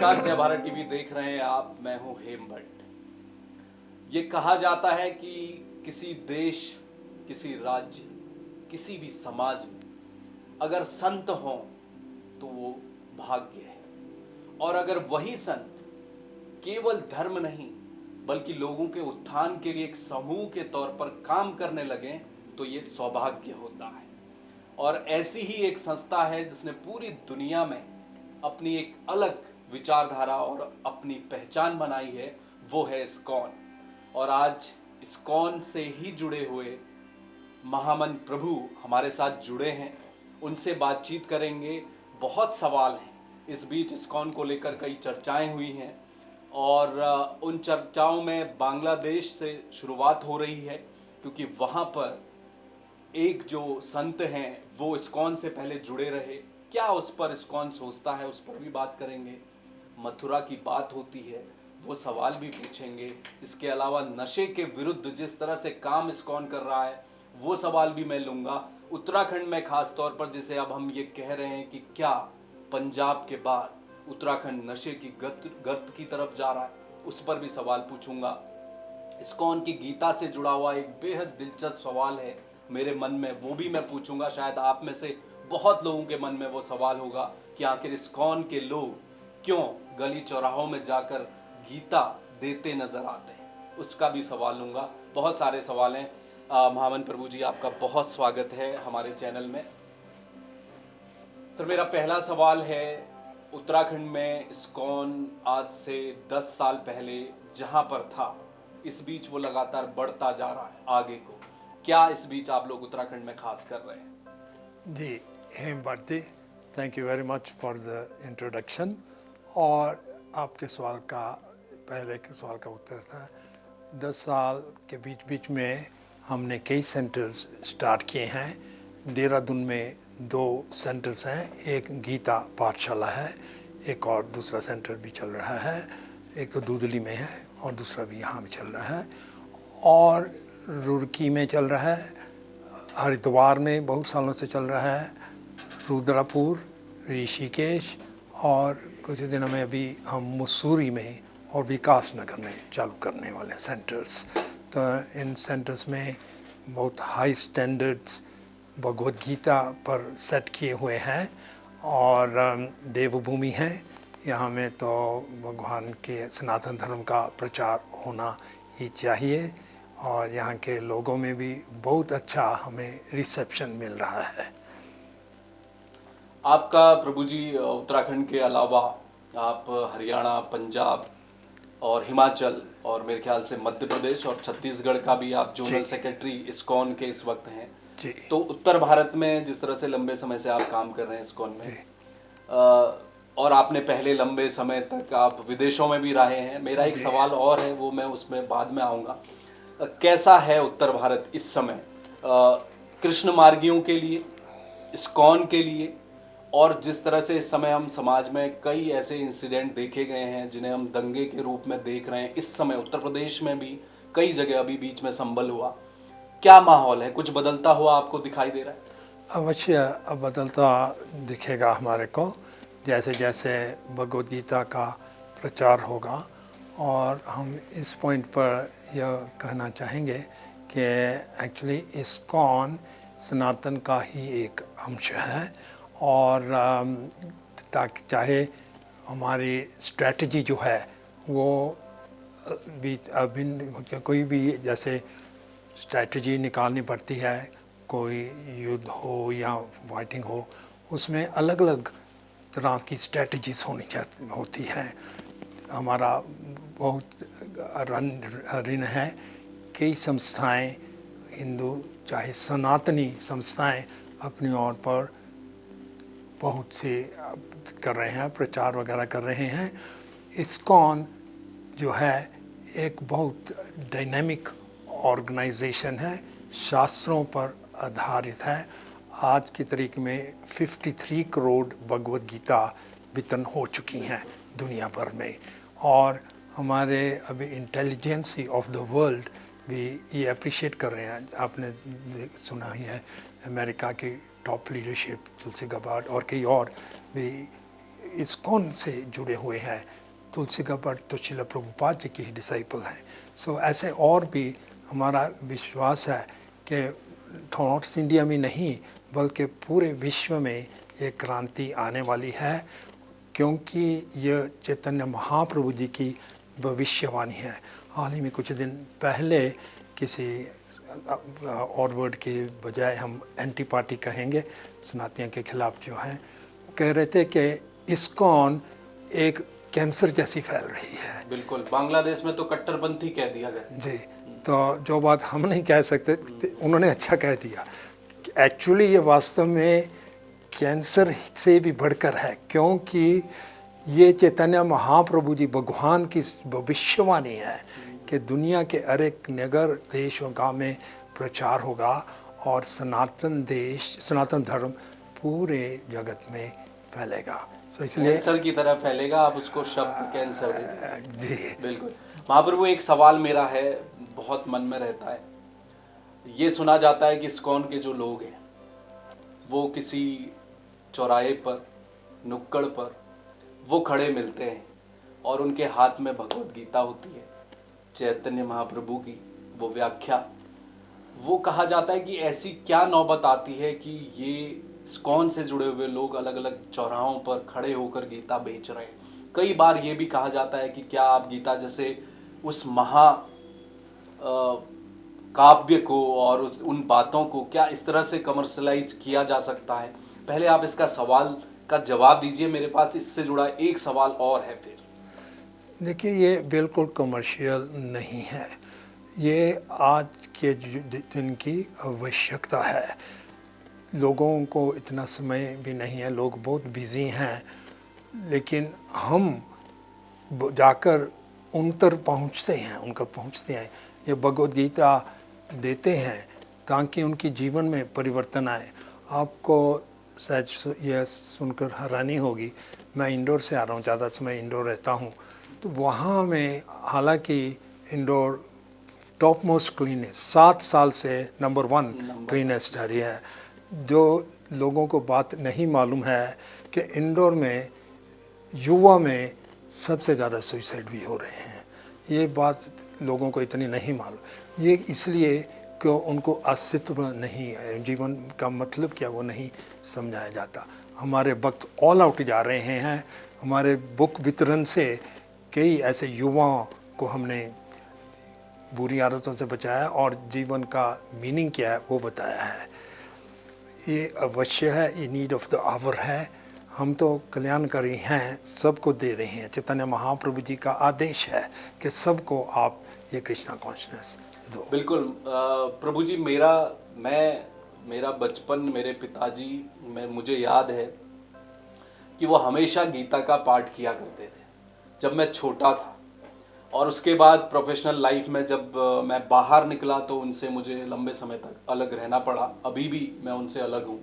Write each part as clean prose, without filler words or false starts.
नमस्कार, जय भारत टीवी देख रहे हैं आप। मैं हूं हेम भट्ट। ये कहा जाता है कि किसी देश, किसी राज्य, किसी भी समाज में अगर संत हों तो वो भाग्य है, और अगर वही संत केवल धर्म नहीं बल्कि लोगों के उत्थान के लिए एक समूह के तौर पर काम करने लगे तो ये सौभाग्य होता है। और ऐसी ही एक संस्था है जिसने पूरी दुनिया में अपनी एक अलग विचारधारा और अपनी पहचान बनाई है, वो है इस्कॉन। और आज इस्कॉन से ही जुड़े हुए महामन प्रभु हमारे साथ जुड़े हैं, उनसे बातचीत करेंगे। बहुत सवाल हैं, इस बीच इस्कॉन को लेकर कई चर्चाएं हुई हैं और उन चर्चाओं में बांग्लादेश से शुरुआत हो रही है, क्योंकि वहाँ पर एक जो संत हैं वो इस्कॉन से पहले जुड़े रहे। क्या उस पर इस्कॉन सोचता है, उस पर भी बात करेंगे। मथुरा की बात होती है, वो सवाल भी पूछेंगे। इसके अलावा नशे के विरुद्ध जिस तरह से काम इस्कॉन कर रहा है वो सवाल भी मैं लूँगा। उत्तराखंड में खास तौर पर, जिसे अब हम ये कह रहे हैं कि क्या पंजाब के बाद उत्तराखंड नशे की गर्त की तरफ जा रहा है, उस पर भी सवाल पूछूंगा। इस्कॉन की गीता से जुड़ा हुआ एक बेहद दिलचस्प सवाल है मेरे मन में, वो भी मैं पूछूंगा। शायद आप में से बहुत लोगों के मन में वो सवाल होगा कि आखिर इस्कॉन के लोग क्यों गली चौराहों में जाकर गीता देते नजर आते हैं, उसका भी सवाल लूँगा। बहुत सारे सवाल हैं। महामन प्रभु जी, आपका बहुत स्वागत है हमारे चैनल में। सर, मेरा पहला सवाल है, उत्तराखंड में इस्कॉन आज से 10 साल पहले जहां पर था, इस बीच वो लगातार बढ़ता जा रहा है आगे को। क्या इस बीच आप लोग उत्तराखंड में खास कर रहे हैं? जी, Hem Bhatti, thank you very much for the introduction. और आपके सवाल का, पहले के सवाल का उत्तर था, 10 साल के बीच में हमने कई सेंटर्स स्टार्ट किए हैं। देहरादून में 2 सेंटर्स हैं, एक गीता पाठशाला है, एक और दूसरा सेंटर भी चल रहा है। एक तो दूदली में है और दूसरा भी यहाँ भी चल रहा है, और रुड़की में चल रहा है, हरिद्वार में बहुत सालों से चल रहा है, रुद्रपुर, ऋषिकेश, और कुछ दिनों में अभी हम मसूरी में और विकास नगर में चालू करने वाले सेंटर्स। तो इन सेंटर्स में बहुत हाई स्टैंडर्ड्स भगवद गीता पर सेट किए हुए हैं, और देवभूमि है यहाँ में, तो भगवान के सनातन धर्म का प्रचार होना ही चाहिए। और यहाँ के लोगों में भी बहुत अच्छा हमें रिसेप्शन मिल रहा है। आपका प्रभु जी, उत्तराखंड के अलावा आप हरियाणा, पंजाब और हिमाचल और मेरे ख्याल से मध्य प्रदेश और छत्तीसगढ़ का भी आप जोनल सेक्रेटरी इस्कॉन के इस वक्त हैं जी। तो उत्तर भारत में जिस तरह से लंबे समय से आप काम कर रहे हैं इस्कॉन में, और आपने पहले लंबे समय तक आप विदेशों में भी रहे हैं, मेरा एक सवाल और है, वो मैं उसमें बाद में आऊँगा। कैसा है उत्तर भारत इस समय कृष्ण मार्गियों के लिए, इस्कॉन के लिए? और जिस तरह से इस समय हम समाज में कई ऐसे इंसिडेंट देखे गए हैं जिन्हें हम दंगे के रूप में देख रहे हैं, इस समय उत्तर प्रदेश में भी कई जगह अभी बीच में संभल हुआ, क्या माहौल है? कुछ बदलता हुआ आपको दिखाई दे रहा है? अवश्य बदलता दिखेगा हमारे को, जैसे जैसे भगवद गीता का प्रचार होगा। और हम इस पॉइंट पर यह कहना चाहेंगे कि एक्चुअली इस्कॉन सनातन का ही एक अंश है, और ताकि चाहे हमारी स्ट्रेटजी जो है वो भी अभी कोई भी जैसे स्ट्रेटजी निकालनी पड़ती है, कोई युद्ध हो या फाइटिंग हो, उसमें अलग अलग तरह की स्ट्रेटजीज होती हैं। हमारा बहुत ऋण है, कई संस्थाएं, हिंदू चाहे सनातनी संस्थाएं अपनी ओर पर बहुत से कर रहे हैं, प्रचार वगैरह कर रहे हैं। इस्कॉन जो है एक बहुत डायनेमिक ऑर्गेनाइजेशन है, शास्त्रों पर आधारित है। आज की तारीख में 53 करोड़ भगवद गीता वितरण हो चुकी हैं दुनिया भर में, और हमारे अभी इंटेलिजेंसी ऑफ द वर्ल्ड भी ये अप्रिशिएट कर रहे हैं। आपने सुना ही है, अमेरिका की टॉप लीडरशिप तुलसी गबार्ड और कई और भी इस्कॉन से जुड़े हुए हैं। तुलसी का भट्ट तो श्रील प्रभुपाद जी के ही डिसाइपल हैं। सो ऐसे और भी हमारा विश्वास है कि नॉर्थ इंडिया में नहीं बल्कि पूरे विश्व में ये क्रांति आने वाली है, क्योंकि यह चैतन्य महाप्रभु जी की भविष्यवाणी है। हाल ही में कुछ दिन पहले किसी और वर्ड के बजाय हम एंटी पार्टी कहेंगे, सनातनियों के खिलाफ जो हैं, वो कह रहे थे कि इस्कॉन एक कैंसर जैसी फैल रही है। बिल्कुल, बांग्लादेश में तो कट्टरपंथी कह दिया गया जी, तो जो बात हम नहीं कह सकते उन्होंने अच्छा कह दिया। एक्चुअली ये वास्तव में कैंसर से भी बढ़कर है, क्योंकि ये चैतन्य महाप्रभु जी भगवान की भविष्यवाणी है कि दुनिया के हर एक नगर देश और गाँव में प्रचार होगा और सनातन धर्म पूरे जगत में फैलेगा। तो इसलिए कैंसर की तरह फैलेगा। आप उसको शब्द कैंसर दे दें। जी बिल्कुल। महाप्रभु, एक सवाल मेरा है, बहुत मन में रहता है। ये सुना जाता है कि इस्कॉन के जो लोग हैं वो किसी चौराहे पर, नुक्कड़ पर वो खड़े मिलते हैं और उनके हाथ में भगवत गीता होती है, चैतन्य महाप्रभु की वो व्याख्या। वो कहा जाता है कि ऐसी क्या नौबत आती है कि ये इस्कॉन से जुड़े हुए लोग अलग अलग चौराहों पर खड़े होकर गीता बेच रहे हैं। कई बार ये भी कहा जाता है कि क्या आप गीता जैसे उस महा काव्य को और उन बातों को क्या इस तरह से कमर्शलाइज किया जा सकता है? पहले आप इसका सवाल का जवाब दीजिए। मेरे पास इससे जुड़ा एक सवाल और है। फिर देखिए, ये बिल्कुल कमर्शियल नहीं है, ये आज के दिन की आवश्यकता है। लोगों को इतना समय भी नहीं है, लोग बहुत बिजी हैं, लेकिन हम जाकर उन तक पहुँचते हैं, ये भगवद गीता देते हैं ताकि उनके जीवन में परिवर्तन आए। आपको शायद यह सुनकर हैरानी होगी, मैं इंदौर से आ रहा हूँ, ज़्यादा समय इंदौर रहता हूँ, तो वहाँ में हालांकि इंदौर टॉप मोस्ट क्लीनेस्ट 7 साल से नंबर 1 क्लीनेस्ट एरिया है। जो लोगों को बात नहीं मालूम है कि इंदौर में युवा में सबसे ज़्यादा सुसाइड भी हो रहे हैं। ये बात लोगों को इतनी नहीं मालूम। ये इसलिए कि उनको अस्तित्व नहीं है, जीवन का मतलब क्या वो नहीं समझाया जाता। हमारे वक्त ऑल आउट जा रहे हैं। हमारे बुक वितरण से कई ऐसे युवाओं को हमने बुरी आदतों से बचाया और जीवन का मीनिंग क्या है वो बताया है। ये अवश्य है, ये नीड ऑफ द आवर है। हम तो कल्याणकारी हैं, सबको दे रहे हैं। चैतन्य महाप्रभु जी का आदेश है कि सबको आप ये कृष्णा कॉन्शियसनेस दो। बिल्कुल प्रभु जी, मेरा बचपन, मेरे पिताजी, मुझे याद है कि वो हमेशा गीता का पाठ किया करते थे जब मैं छोटा था। और उसके बाद प्रोफेशनल लाइफ में जब मैं बाहर निकला तो उनसे मुझे लंबे समय तक अलग रहना पड़ा। अभी भी मैं उनसे अलग हूँ।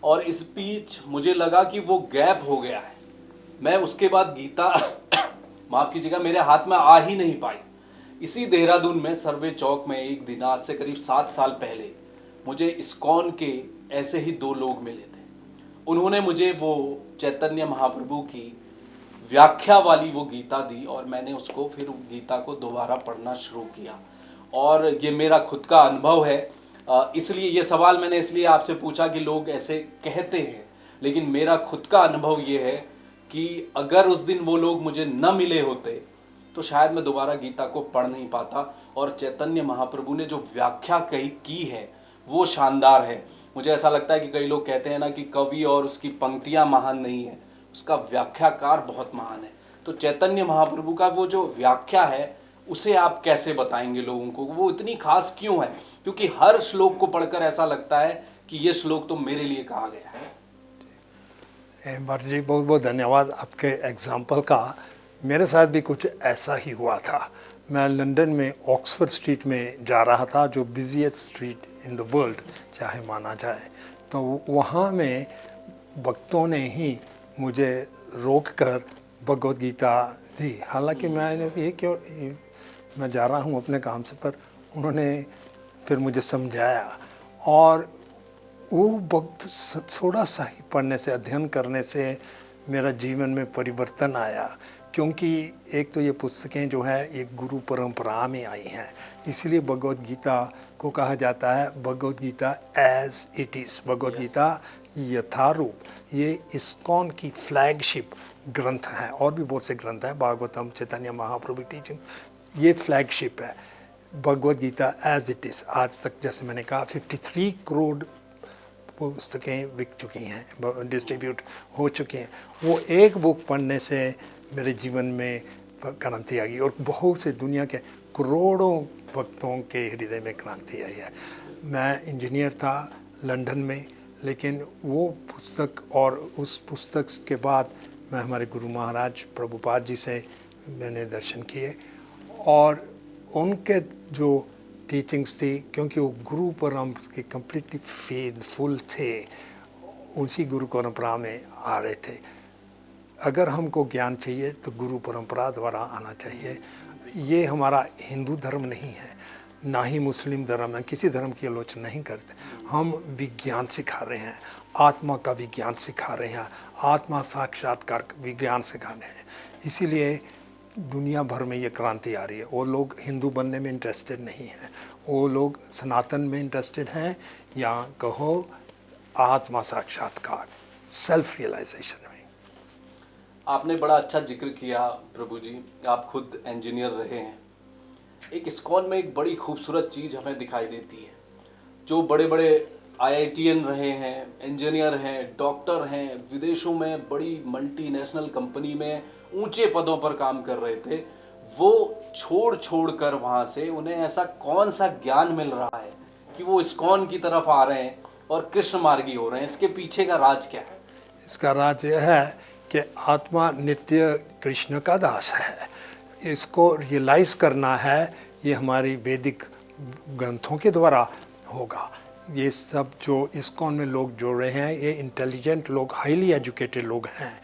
और इस बीच मुझे लगा कि वो गैप हो गया है। मैं उसके बाद गीता माफ़ कीजिएगा, मेरे हाथ में आ ही नहीं पाई। इसी देहरादून में सर्वे चौक में एक दिन, आज से करीब 7 साल पहले, मुझे इस्कॉन के ऐसे ही 2 लोग मिले थे। उन्होंने मुझे वो चैतन्य महाप्रभु की व्याख्या वाली वो गीता दी और मैंने उसको फिर गीता को दोबारा पढ़ना शुरू किया। और ये मेरा खुद का अनुभव है। इसलिए ये सवाल मैंने इसलिए आपसे पूछा कि लोग ऐसे कहते हैं, लेकिन मेरा खुद का अनुभव ये है कि अगर उस दिन वो लोग मुझे न मिले होते तो शायद मैं दोबारा गीता को पढ़ नहीं पाता। और चैतन्य महाप्रभु ने जो व्याख्या की है वो शानदार है। मुझे ऐसा लगता है कि कई लोग कहते हैं ना कि कवि और उसकी पंक्तियां महान नहीं है, उसका व्याख्याकार बहुत महान है। तो चैतन्य महाप्रभु का वो जो व्याख्या है उसे आप कैसे बताएंगे लोगों को, वो इतनी खास क्यों है? क्योंकि हर श्लोक को पढ़कर ऐसा लगता है कि ये श्लोक तो मेरे लिए कहा गया है। भट्ट जी, बहुत बहुत धन्यवाद आपके एग्जाम्पल का। मेरे साथ भी कुछ ऐसा ही हुआ था। मैं लंदन में ऑक्सफोर्ड स्ट्रीट में जा रहा था, जो busiest street in the world चाहे माना जाए। तो वहाँ में भक्तों ने ही मुझे रोक कर भगवद गीता दी। हालांकि मैं जा रहा हूँ अपने काम से, पर उन्होंने फिर मुझे समझाया। और वो वक्त थोड़ा सा ही पढ़ने से, अध्ययन करने से मेरा जीवन में परिवर्तन आया, क्योंकि एक तो ये पुस्तकें जो है एक गुरु परंपरा में आई हैं, इसलिए भगवद गीता को कहा जाता है Bhagavad Gita as it is, Bhagavad Gita Yatharup. ये इस्कॉन की फ्लैगशिप ग्रंथ है, और भी बहुत से ग्रंथ हैं, भागवतम, चैतन्य महाप्रभु टीचिंग, ये फ्लैगशिप है Bhagavad Gita as it is. आज तक जैसे मैंने कहा 53 करोड़ पुस्तकें बिक चुकी हैं, डिस्ट्रीब्यूट हो चुकी हैं। वो एक बुक पढ़ने से मेरे जीवन में क्रांति आ गई, और बहुत से दुनिया के करोड़ों भक्तों के हृदय में क्रांति आई है। मैं इंजीनियर था लंदन में, लेकिन वो पुस्तक और उस पुस्तक के बाद मैं हमारे गुरु महाराज प्रभुपाद जी से मैंने दर्शन किए, और उनके जो टीचिंग्स थी, क्योंकि वो गुरु परंपरा के कम्प्लीटली फेथफुल थे, उसी गुरु परंपरा में आ रहे थे। अगर हमको ज्ञान चाहिए तो गुरु परंपरा द्वारा आना चाहिए। ये हमारा हिंदू धर्म नहीं है, ना ही मुस्लिम धर्म है, किसी धर्म की आलोचना नहीं करते। हम विज्ञान सिखा रहे हैं, आत्मा का विज्ञान सिखा रहे हैं, आत्मा साक्षात्कार विज्ञान सिखा रहे हैं। इसीलिए दुनिया भर में ये क्रांति आ रही है। वो लोग हिंदू बनने में इंटरेस्टेड नहीं हैं, वो लोग सनातन में इंटरेस्टेड हैं, या कहो आत्मा साक्षात्कार, सेल्फ रियलाइजेशन में। आपने बड़ा अच्छा जिक्र किया प्रभु जी, आप खुद इंजीनियर रहे हैं। एक इस्कॉन में एक बड़ी खूबसूरत चीज़ हमें दिखाई देती है, जो बड़े बड़े IITian रहे हैं, इंजीनियर हैं, डॉक्टर हैं, विदेशों में बड़ी मल्टीनेशनल कंपनी में ऊंचे पदों पर काम कर रहे थे, वो छोड़ कर वहाँ से उन्हें ऐसा कौन सा ज्ञान मिल रहा है कि वो इस्कॉन की तरफ आ रहे हैं और कृष्ण मार्गी हो रहे हैं? इसके पीछे का राज क्या है? इसका राज यह है कि आत्मा नित्य कृष्ण का दास है। इसको रियलाइज़ करना है, ये हमारी वैदिक ग्रंथों के द्वारा होगा। ये सब जो इस्कॉन में लोग जोड़ रहे हैं, ये इंटेलिजेंट लोग, हाईली एजुकेटेड लोग हैं,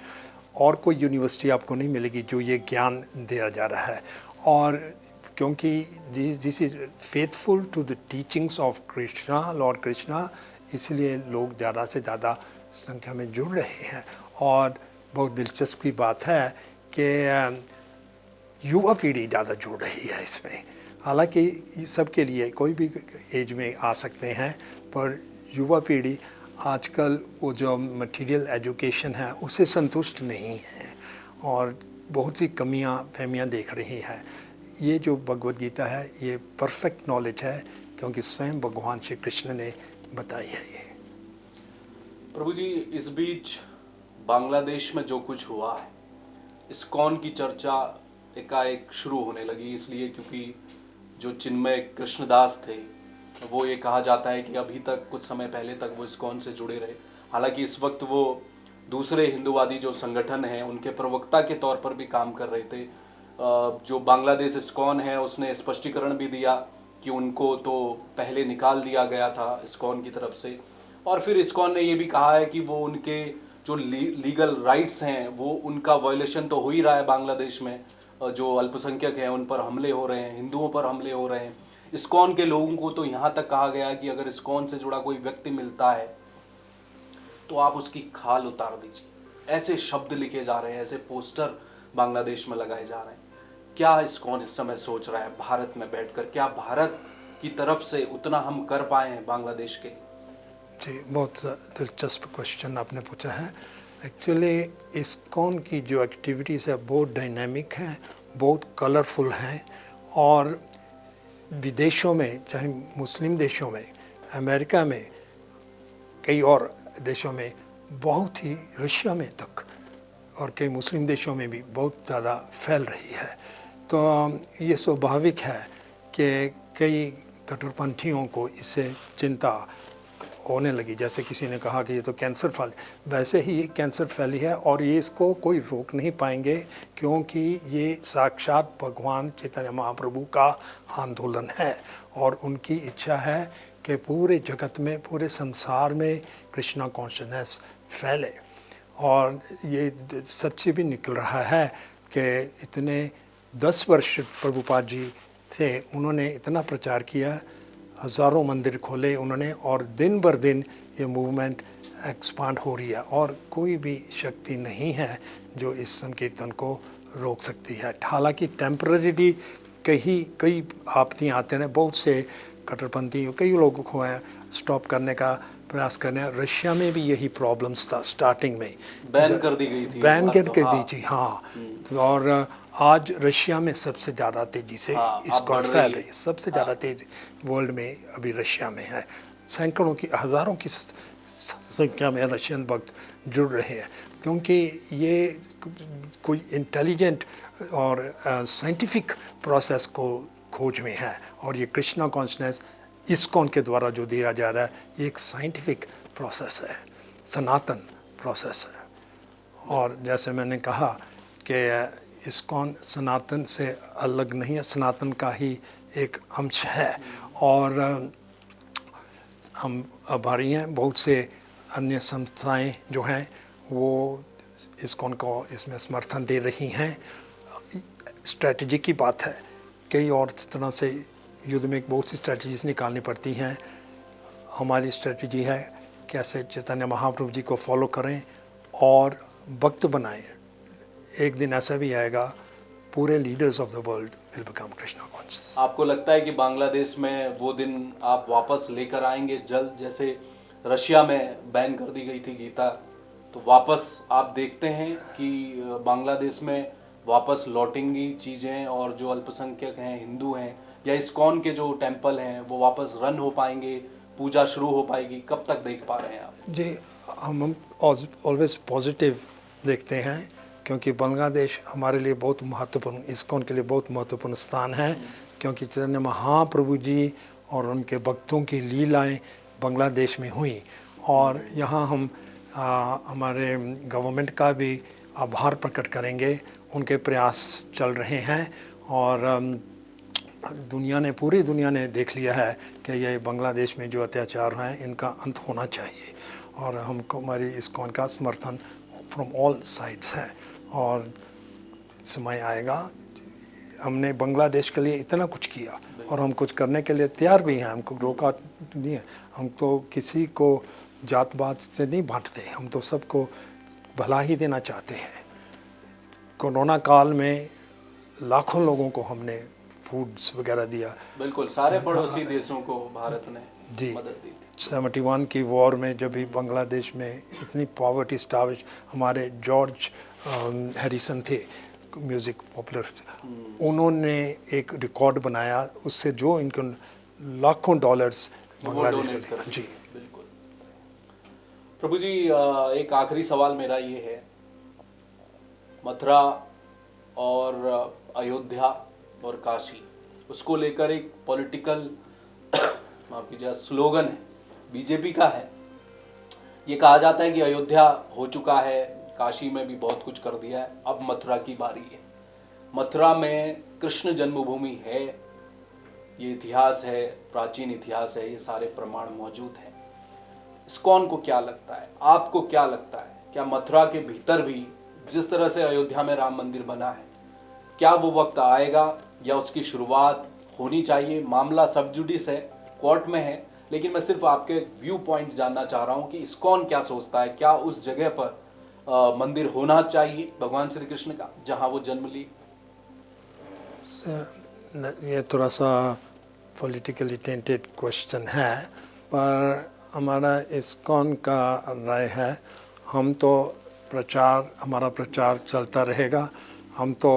और कोई यूनिवर्सिटी आपको नहीं मिलेगी जो ये ज्ञान दिया जा रहा है। और क्योंकि this is faithful to the teachings of Krishna, Lord Krishna, इसलिए लोग ज़्यादा से ज़्यादा संख्या में जुड़ रहे हैं। और बहुत दिलचस्प की बात है कि युवा पीढ़ी ज़्यादा जुड़ रही है इसमें। हालांकि सबके लिए कोई भी एज में आ सकते हैं, पर युवा पीढ़ी आजकल वो जो मटेरियल एजुकेशन है उससे संतुष्ट नहीं है, और बहुत सी कमियां फहमियां देख रही है। ये जो भगवद गीता है ये परफेक्ट नॉलेज है, क्योंकि स्वयं भगवान श्री कृष्ण ने बताई है ये। प्रभु जी, इस बीच बांग्लादेश में जो कुछ हुआ है, इस्कॉन की चर्चा एकाएक शुरू होने लगी, इसलिए क्योंकि जो चिन्मय कृष्णदास थे, वो ये कहा जाता है कि अभी तक कुछ समय पहले तक वो इस्कॉन से जुड़े रहे। हालांकि इस वक्त वो दूसरे हिंदूवादी जो संगठन हैं उनके प्रवक्ता के तौर पर भी काम कर रहे थे। जो बांग्लादेश इस्कॉन है उसने स्पष्टीकरण भी दिया कि उनको तो पहले निकाल दिया गया था इस्कॉन की तरफ से, और फिर इस्कॉन ने ये भी कहा है कि वो उनके जो लीगल राइट्स हैं वो उनका वायलेशन तो हो ही रहा है। बांग्लादेश में जो अल्पसंख्यक हैं उन पर हमले हो रहे हैं, हिंदुओं पर हमले हो रहे हैं। इस्कॉन के लोगों को तो यहाँ तक कहा गया कि अगर इस्कॉन से जुड़ा कोई व्यक्ति मिलता है तो आप उसकी खाल उतार दीजिए। ऐसे शब्द लिखे जा रहे हैं, ऐसे पोस्टर बांग्लादेश में लगाए जा रहे हैं। क्या इस्कॉन इस समय सोच रहा है भारत में बैठकर? क्या भारत की तरफ से उतना हम कर पाए हैं बांग्लादेश के? जी, बहुत दिलचस्प क्वेश्चन आपने पूछा है। एक्चुअली इस्कॉन की जो एक्टिविटीज़ है बहुत डायनामिक हैं, बहुत कलरफुल हैं, और विदेशों में, चाहे मुस्लिम देशों में, अमेरिका में, कई और देशों में, बहुत ही रशिया में तक, और कई मुस्लिम देशों में भी बहुत ज़्यादा फैल रही है। तो ये स्वाभाविक है कि कई कट्टरपंथियों को इससे चिंता होने लगी। जैसे किसी ने कहा कि ये तो कैंसर फैल, वैसे ही ये कैंसर फैली है, और ये इसको कोई रोक नहीं पाएंगे, क्योंकि ये साक्षात भगवान चैतन्य महाप्रभु का आंदोलन है, और उनकी इच्छा है कि पूरे जगत में, पूरे संसार में कृष्णा कॉन्शसनेस फैले। और ये सच्ची भी निकल रहा है कि इतने 10 वर्ष प्रभुपाद जी थे, उन्होंने इतना प्रचार किया, हज़ारों मंदिर खोले उन्होंने, और दिन बर दिन ये मूवमेंट एक्सपांड हो रही है और कोई भी शक्ति नहीं है जो इस संकीर्तन को रोक सकती है। हालांकि टेम्पररी कई आपत्तियाँ आते हैं, बहुत से कट्टरपंथी कई लोगों को है स्टॉप करने का प्रयास करने। रशिया में भी यही प्रॉब्लम्स था स्टार्टिंग में, बैन कर दी गई थी, बैन कर दी हाँ। थी, हाँ। और आज रशिया में सबसे ज़्यादा तेज़ी से इसको फैल रही है, सबसे ज़्यादा तेज वर्ल्ड में अभी रशिया में है। सैकड़ों की हज़ारों की संख्या में रशियन भक्त जुड़ रहे हैं, क्योंकि ये कोई इंटेलिजेंट और साइंटिफिक प्रोसेस को खोज में है। और ये कृष्णा कॉन्शनेस इस्कॉन के द्वारा जो दिया जा रहा है, ये एक साइंटिफिक प्रोसेस है, सनातन प्रोसेस है। और जैसे मैंने कहा कि इस्कॉन सनातन से अलग नहीं है, सनातन का ही एक अंश है। और हम आभारी हैं, बहुत से अन्य संस्थाएं जो हैं वो इस्कॉन को इसमें समर्थन दे रही हैं। स्ट्रेटजी की बात है, कई और तरह से युद्ध में बहुत सी स्ट्रेटजीज निकालनी पड़ती हैं। हमारी स्ट्रेटजी है कैसे चैतन्य महाप्रभु जी को फॉलो करें और भक्त बनाएं। एक दिन ऐसा भी आएगा, पूरे leaders of the world will become Krishna conscious. आपको लगता है कि बांग्लादेश में वो दिन आप वापस लेकर आएंगे जल्द? जैसे रशिया में बैन कर दी गई थी गीता, तो वापस आप देखते हैं कि बांग्लादेश में वापस लौटेंगी चीज़ें, और जो अल्पसंख्यक हैं, हिंदू हैं, या इस्कॉन के जो टेंपल हैं वो वापस रन हो पाएंगे, पूजा शुरू हो पाएगी? कब तक देख पा रहे हैं आप? जी, हम ऑलवेज पॉजिटिव देखते हैं, क्योंकि बांग्लादेश हमारे लिए बहुत महत्वपूर्ण, इस्कॉन के लिए बहुत महत्वपूर्ण स्थान है। क्योंकि चैतन्य महाप्रभु जी और उनके भक्तों की लीलाएं बांग्लादेश में हुई, और यहाँ हम हमारे गवर्नमेंट का भी आभार प्रकट करेंगे। उनके प्रयास चल रहे हैं और पूरी दुनिया ने देख लिया है कि ये बांग्लादेश में जो अत्याचार हैं इनका अंत होना चाहिए, और हमको हमारी इस्कॉन का समर्थन फ्रॉम ऑल साइड्स है। और समय आएगा, हमने बांग्लादेश के लिए इतना कुछ किया और हम कुछ करने के लिए तैयार भी हैं, हमको रोका नहीं है। हम तो किसी को जात पात से नहीं बांटते, हम तो सबको भला ही देना चाहते हैं। कोरोना काल में लाखों लोगों को हमने फूड्स वगैरह दिया। बिल्कुल, सारे पड़ोसी देशों को भारत ने मदद दी थी। 71 की वॉर में जब भी बांग्लादेश में इतनी पॉवर्टी स्टाविश, हमारे जॉर्ज हैरिसन थे, म्यूज़िक पॉपुलर, उन्होंने एक रिकॉर्ड बनाया, उससे जो इनको लाखों डॉलर्स बांग्लादेश को दिया। जी बिल्कुल। प्रभु जी, एक आखिरी सवाल मेरा ये है, मथुरा और अयोध्या और काशी, उसको लेकर एक पॉलिटिकल माफ कीजिए स्लोगन है, बीजेपी का है। ये कहा जाता है कि अयोध्या हो चुका है, काशी में भी बहुत कुछ कर दिया है, अब मथुरा की बारी है। मथुरा में कृष्ण जन्मभूमि है, ये इतिहास है, प्राचीन इतिहास है, ये सारे प्रमाण मौजूद हैं। इस्कॉन को क्या लगता है, आपको क्या लगता है, क्या मथुरा के भीतर भी जिस तरह से अयोध्या में राम मंदिर बना है, क्या वो वक्त आएगा या उसकी शुरुआत होनी चाहिए? मामला सब जुडिस है, कोर्ट में है, लेकिन मैं सिर्फ आपके व्यू पॉइंट जानना चाह रहा हूं कि इस्कॉन क्या सोचता है। क्या उस जगह पर मंदिर होना चाहिए भगवान श्री कृष्ण का, जहां वो जन्म ली? ये थोड़ा सा पॉलिटिकली टेंटेड क्वेश्चन है, पर हमारा इस्कॉन का राय है, हम तो हमारा प्रचार चलता रहेगा। हम तो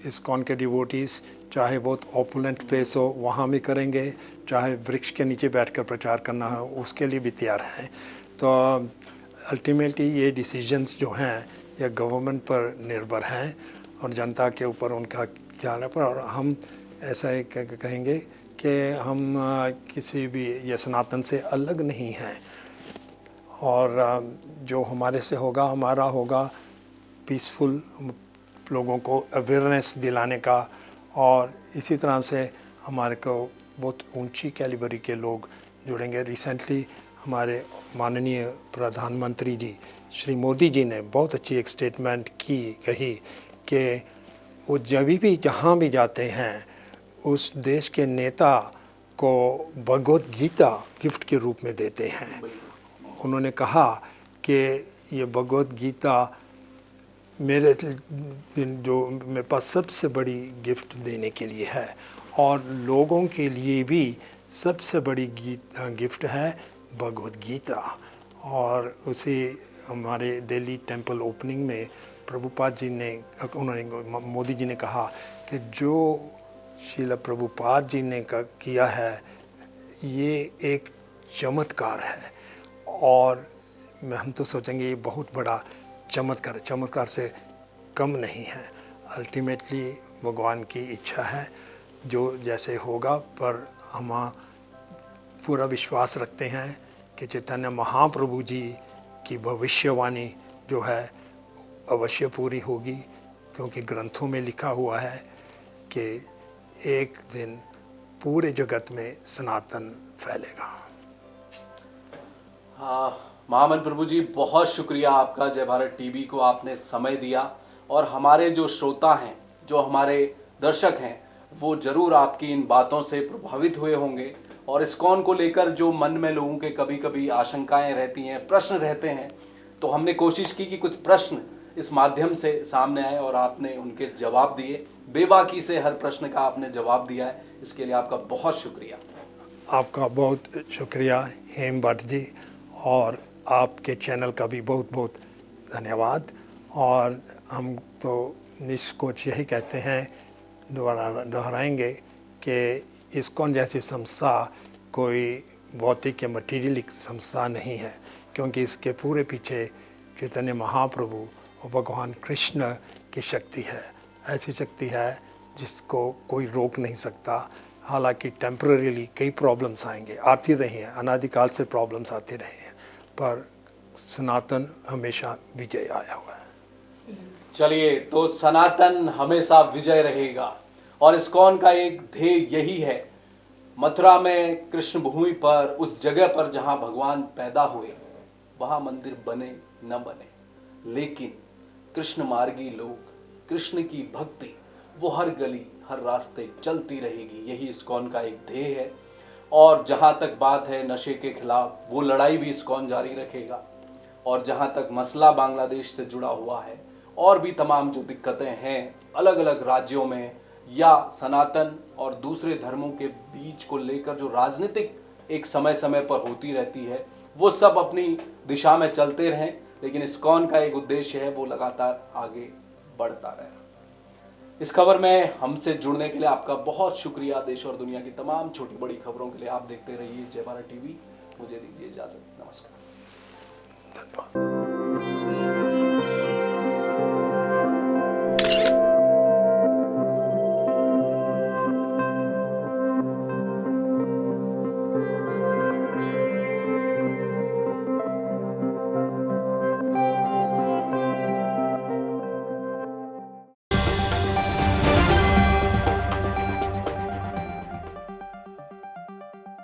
इस्कॉन के डिवोटीज़ चाहे बहुत ओपुलेंट प्लेस हो वहाँ भी करेंगे, चाहे वृक्ष के नीचे बैठकर प्रचार करना हो उसके लिए भी तैयार हैं। तो अल्टीमेटली ये डिसीजंस जो हैं ये गवर्नमेंट पर निर्भर हैं और जनता के ऊपर उनका क्या है। पर और हम ऐसा ही कहेंगे कि हम किसी भी ये सनातन से अलग नहीं हैं, और जो हमारे से होगा हमारा होगा पीसफुल, लोगों को अवेयरनेस दिलाने का। और इसी तरह से हमारे को बहुत ऊंची कैलिबरी के लोग जुड़ेंगे। रिसेंटली हमारे माननीय प्रधानमंत्री जी श्री मोदी जी ने बहुत अच्छी एक स्टेटमेंट कही कि वो जब भी जहाँ भी जाते हैं उस देश के नेता को भगवत गीता गिफ्ट के रूप में देते हैं, उन्होंने कहा कि ये भगवत गीता मेरे जो मेरे पास सबसे बड़ी गिफ्ट देने के लिए है, और लोगों के लिए भी सबसे बड़ी गिफ्ट है भगवत गीता। और उसी हमारे दिल्ली टेंपल ओपनिंग में प्रभुपाद जी ने मोदी जी ने कहा कि जो श्रील प्रभुपाद जी ने किया है ये एक चमत्कार है, और हम तो सोचेंगे ये बहुत बड़ा चमत्कार से कम नहीं है। अल्टीमेटली भगवान की इच्छा है जो जैसे होगा, पर हम पूरा विश्वास रखते हैं कि चैतन्य महाप्रभु जी की भविष्यवाणी जो है अवश्य पूरी होगी, क्योंकि ग्रंथों में लिखा हुआ है कि एक दिन पूरे जगत में सनातन फैलेगा। महामन प्रभु जी, बहुत शुक्रिया आपका। जय भारत टीवी को आपने समय दिया, और हमारे जो श्रोता हैं, जो हमारे दर्शक हैं, वो जरूर आपकी इन बातों से प्रभावित हुए होंगे। और इस्कॉन को लेकर जो मन में लोगों के कभी कभी आशंकाएं रहती हैं, प्रश्न रहते हैं, तो हमने कोशिश की कि कुछ प्रश्न इस माध्यम से सामने आए और आपने उनके जवाब दिए। बेबाकी से हर प्रश्न का आपने जवाब दिया है, इसके लिए आपका बहुत शुक्रिया। आपका बहुत शुक्रिया हेम भट्ट जी, और आपके चैनल का भी बहुत बहुत धन्यवाद। और हम तो निष्कोच यही कहते हैं, दोहराएंगे कि इस्कॉन जैसी संस्था कोई भौतिक या मटीरियलिक संस्था नहीं है, क्योंकि इसके पूरे पीछे चैतन्य महाप्रभु और भगवान कृष्ण की शक्ति है। ऐसी शक्ति है जिसको कोई रोक नहीं सकता। हालांकि टेम्परेरीली कई प्रॉब्लम्स आएंगे, आती रही हैं, अनादिकाल से प्रॉब्लम्स आती रही हैं, पर सनातन हमेशा विजय आया हुआ है। चलिए, तो सनातन हमेशा विजय रहेगा, और इस्कॉन का एक ध्येय यही है, मथुरा में कृष्ण भूमि पर, उस जगह पर जहां भगवान पैदा हुए, वहां मंदिर बने न बने, लेकिन कृष्ण मार्गी लोग, कृष्ण की भक्ति वो हर गली हर रास्ते चलती रहेगी। यही इस्कॉन का एक ध्येय है। और जहां तक बात है नशे के खिलाफ, वो लड़ाई भी इस्कॉन जारी रखेगा। और जहां तक मसला बांग्लादेश से जुड़ा हुआ है, और भी तमाम जो दिक्कतें हैं अलग अलग राज्यों में, या सनातन और दूसरे धर्मों के बीच को लेकर जो राजनीतिक एक समय समय पर होती रहती है, वो सब अपनी दिशा में चलते रहें, लेकिन इस्कॉन का एक उद्देश्य है वो लगातार आगे बढ़ता रहे। इस खबर में हमसे जुड़ने के लिए आपका बहुत शुक्रिया। देश और दुनिया की तमाम छोटी बड़ी खबरों के लिए आप देखते रहिए जय भारत टीवी। मुझे दीजिए इजाजत। नमस्कार। धन्यवाद।